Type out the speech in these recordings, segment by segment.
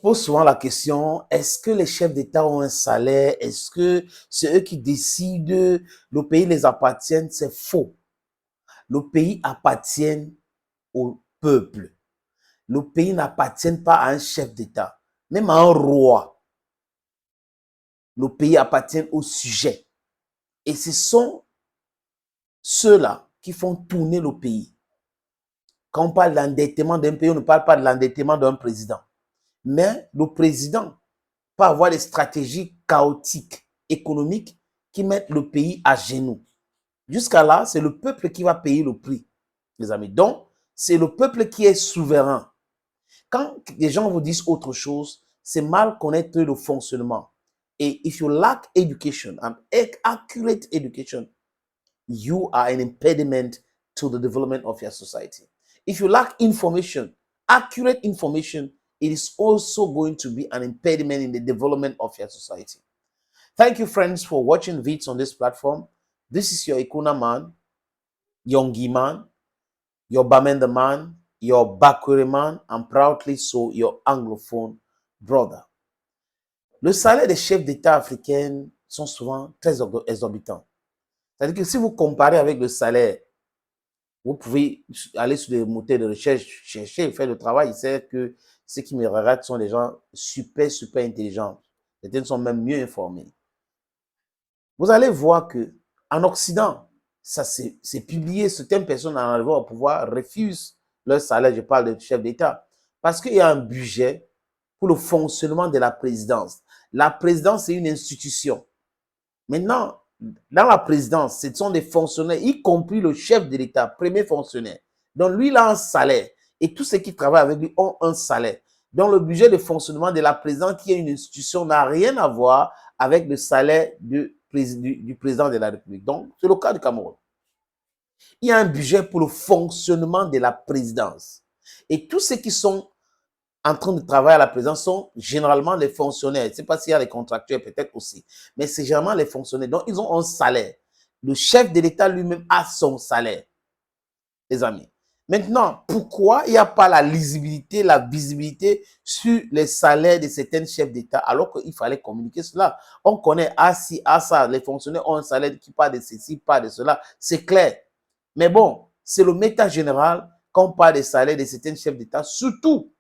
Pose souvent la question, est-ce que les chefs d'État ont un salaire? Est-ce que c'est eux qui décident? Le pays les appartient? C'est faux. Le pays appartient au peuple. Le pays n'appartient pas à un chef d'État, même à un roi. Le pays appartient au sujet. Et ce sont ceux-là qui font tourner le pays. Quand on parle d'endettement d'un pays, on ne parle pas de l'endettement d'un président. Mais le président peut avoir des stratégies chaotiques, économiques, qui mettent le pays à genoux. Jusqu'à là, c'est le peuple qui va payer le prix, les amis. Donc, c'est le peuple qui est souverain. Quand les gens vous disent autre chose, c'est mal connaître le fonctionnement. Et if you lack education, an accurate education, you are an impediment to the development of your society. If you lack information, accurate information, it is also going to be an impediment in the development of your society. Thank you, friends, for watching vids on this platform. This is your Ikuna man, Yongi man, your Bamenda man, your Bakwere man, and proudly so your Anglophone brother. Le salaire des chefs d'État africains sont souvent très exorbitants. C'est-à-dire que si vous comparez avec le salaire, vous pouvez aller sur les moteurs de recherche, chercher, faire le travail. C'est que ceux qui me regardent sont des gens super, super intelligents. Certains sont même mieux informés. Vous allez voir que en Occident, ça c'est publié, certaines personnes en arrivant au pouvoir refusent leur salaire. Je parle de chef d'État. Parce qu'il y a un budget pour le fonctionnement de la présidence. La présidence, c'est une institution. Maintenant, dans la présidence, ce sont des fonctionnaires, y compris le chef de l'État, premier fonctionnaire. Donc, lui, il a un salaire. Et tous ceux qui travaillent avec lui ont un salaire. Donc, le budget de fonctionnement de la présidence, qui est une institution, n'a rien à voir avec le salaire du président de la République. Donc, c'est le cas du Cameroun. Il y a un budget pour le fonctionnement de la présidence. Et tous ceux qui sont en train de travailler à la présidence sont généralement les fonctionnaires. Je ne sais pas s'il y a les contractuels, peut-être aussi. Mais c'est généralement les fonctionnaires. Donc, ils ont un salaire. Le chef de l'État lui-même a son salaire, les amis. Maintenant, pourquoi il n'y a pas la lisibilité, la visibilité sur les salaires de certains chefs d'État alors qu'il fallait communiquer cela? On connaît ASI, ASA, les fonctionnaires ont un salaire qui parle de ceci, pas de cela. C'est clair. Mais bon, c'est le méta général quand on parle des salaires de certains chefs d'État, surtout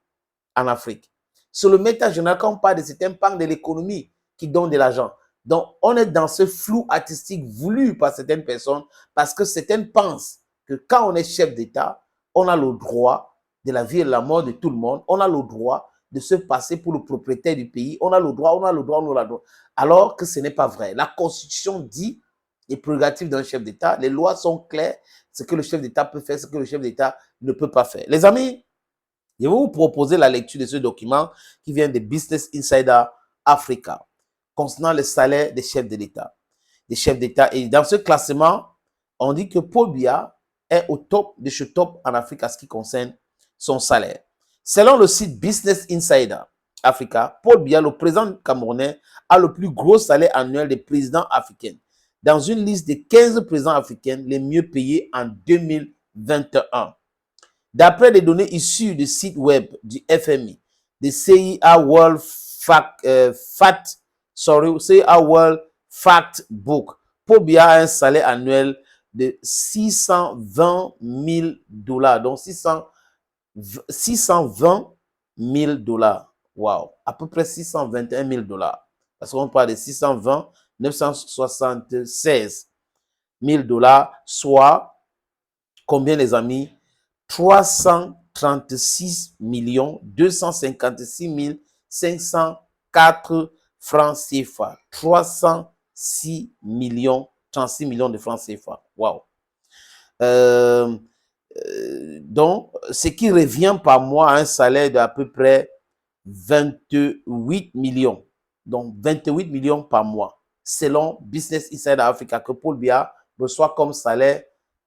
en Afrique. C'est le méta général quand on parle de certains pans de l'économie qui donnent de l'argent. Donc, on est dans ce flou artistique voulu par certaines personnes parce que certaines pensent que quand on est chef d'État, on a le droit de la vie et de la mort de tout le monde. On a le droit de se passer pour le propriétaire du pays. On a le droit, on a le droit, on a le droit. Alors que ce n'est pas vrai. La Constitution dit les prérogatives d'un chef d'État. Les lois sont claires. Ce que le chef d'État peut faire, ce que le chef d'État ne peut pas faire. Les amis, je vais vous proposer la lecture de ce document qui vient de Business Insider Africa concernant le salaire des chefs de l'État. Des chefs d'État. Et dans ce classement, on dit que Paul Biya est au top de ce top en Afrique à ce qui concerne son salaire. Selon le site Business Insider Africa, Paul Biya, le président camerounais, a le plus gros salaire annuel des présidents africains. Dans une liste de 15 présidents africains les mieux payés en 2021. D'après des données issues du site web du FMI, de CIA World Fact Book, Paul Biya a un salaire annuel de 620 000 $. Donc 620 000 $. Wow. À peu près 621 000 $. Parce qu'on parle de 620 976 000 $, soit combien, les amis? 336 256 504 francs CFA. 306 millions, 36 millions de francs CFA. Wow. Donc, ce qui revient par mois à un salaire d'à peu près 28 millions. Donc, 28 millions par mois, selon Business Insider Africa, que Paul Biya reçoit comme salaire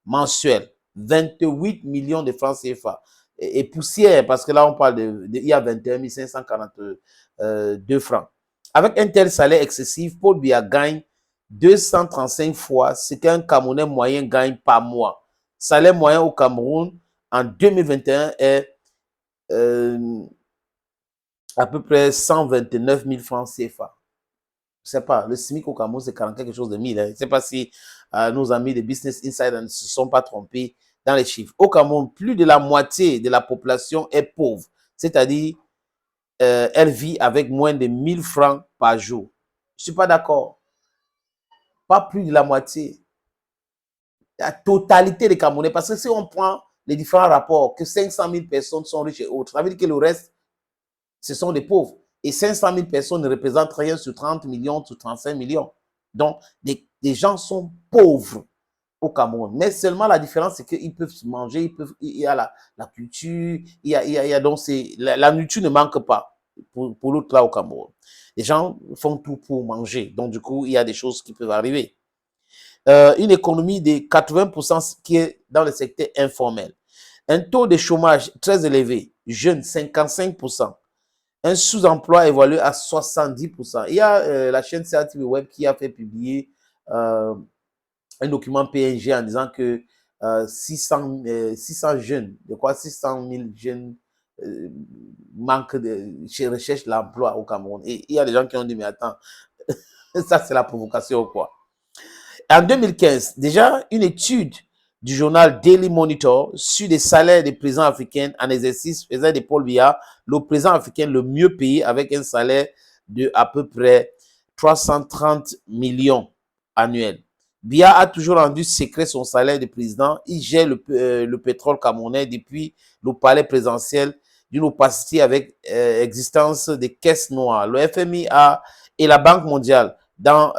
mensuel. 28 millions de francs CFA. Et poussière, parce que là, on parle il y a 21 542 francs. Avec un tel salaire excessif, Paul Biya gagne 235 fois ce qu'un Camerounais moyen gagne par mois. Salaire moyen au Cameroun en 2021 est à peu près 129 000 francs CFA. Je ne sais pas, le SMIC au Cameroun, c'est 40 quelque chose de 1000. Hein. Je ne sais pas si nos amis de Business Insider ne se sont pas trompés dans les chiffres. Au Cameroun, plus de la moitié de la population est pauvre, c'est-à-dire elle vit avec moins de 1000 francs par jour. Je ne suis pas d'accord. Pas plus de la moitié. La totalité des Camerounais, parce que si on prend les différents rapports, que 500 000 personnes sont riches et autres, ça veut dire que le reste, ce sont des pauvres. Et 500 000 personnes ne représentent rien sur 30 millions, sur 35 millions. Donc, des gens sont pauvres au Cameroun. Mais seulement la différence, c'est qu'ils peuvent se manger, il y a la culture, il y a donc la nourriture ne manque pas pour l'autre là au Cameroun. Les gens font tout pour manger. Donc, du coup, il y a des choses qui peuvent arriver. Une économie de 80% qui est dans le secteur informel. Un taux de chômage très élevé, jeunes 55%. Un sous-emploi évalué à 70%. Il y a la chaîne CATV Web qui a fait publier un document PNG en disant que 600 jeunes, de quoi 600 000 jeunes manquent recherche l'emploi au Cameroun. Et il y a des gens qui ont dit, mais attends, ça c'est la provocation ou quoi? En 2015, déjà, une étude du journal Daily Monitor sur les salaires des présidents africains en exercice faisait de Paul Biya le président africain le mieux payé avec un salaire de à peu près 330 millions annuels. Biya a toujours rendu secret son salaire de président. Il gère le pétrole camerounais depuis le palais présidentiel d'une opacité avec existence des caisses noires. Le FMI et la Banque mondiale dans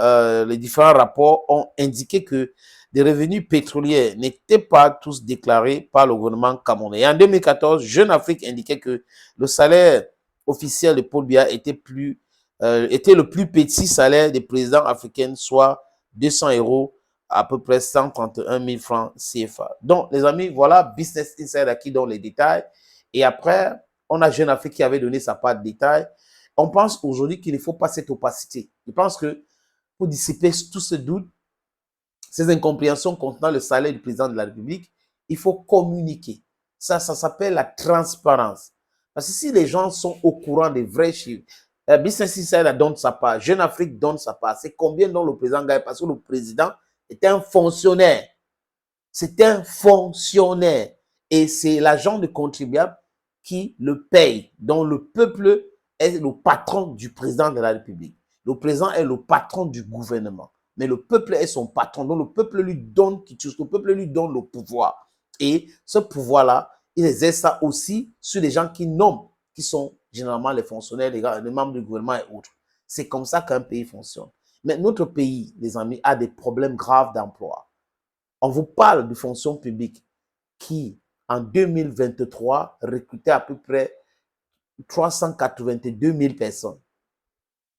les différents rapports ont indiqué que les revenus pétroliers n'étaient pas tous déclarés par le gouvernement camerounais. Et en 2014, Jeune Afrique indiquait que le salaire officiel de Paul Biya était le plus petit salaire des présidents africains, soit 200 €, à peu près 131 000 francs CFA. Donc, les amis, voilà Business Insider qui donne les détails. Et après, on a Jeune Afrique qui avait donné sa part de détails. On pense aujourd'hui qu'il ne faut pas cette opacité. Je pense que pour dissiper tous ces doutes, ces incompréhensions concernant le salaire du président de la République, il faut communiquer. Ça s'appelle la transparence. Parce que si les gens sont au courant des vrais chiffres, Business Insider donne sa part, Jeune Afrique donne sa part, c'est combien dont le président gagne? Parce que le président est un fonctionnaire. C'est un fonctionnaire. Et c'est l'agent de contribuable qui le paye. Donc le peuple est le patron du président de la République. Le président est le patron du gouvernement. Mais le peuple est son patron. Donc le peuple lui donne le peuple lui donne le pouvoir. Et ce pouvoir-là, il exerce ça aussi sur les gens qui nomment, qui sont généralement les fonctionnaires, les membres du gouvernement et autres. C'est comme ça qu'un pays fonctionne. Mais notre pays, les amis, a des problèmes graves d'emploi. On vous parle de fonction publique qui, en 2023, recrutait à peu près 382 000 personnes.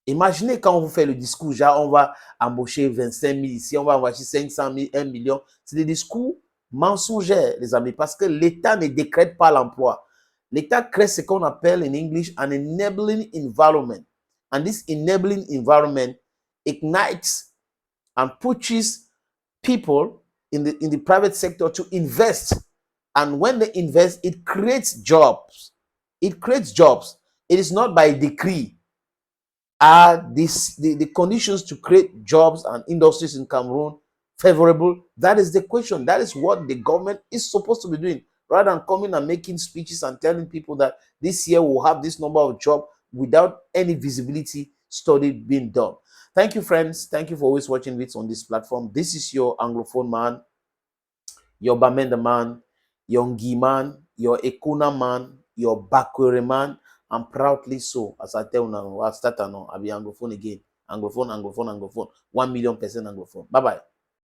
Imaginez quand on vous fait le discours, genre on va embaucher 25 000 ici, on va embaucher 500 000, 1 million. C'est des discours mensongers, les amis, parce que l'État ne décrète pas l'emploi. L'État crée ce qu'on appelle en English an enabling environment. And this enabling environment ignites and pushes people in the private sector to invest. And when they invest, it creates jobs. It creates jobs. It is not by decree. Are the conditions to create jobs and industries in Cameroon favorable? That is the question. That is what the government is supposed to be doing. Rather than coming and making speeches and telling people that this year we'll have this number of jobs without any visibility study being done. Thank you, friends. Thank you for always watching videos on this platform. This is your Anglophone man, your Bamenda man, your Ngi man, your Ekuna man, your Bakwere man. I'm proudly so. As I tell now, I start now. I'll be Anglophone again. Anglophone, Anglophone, Anglophone. 1 million% Anglophone. Bye-bye.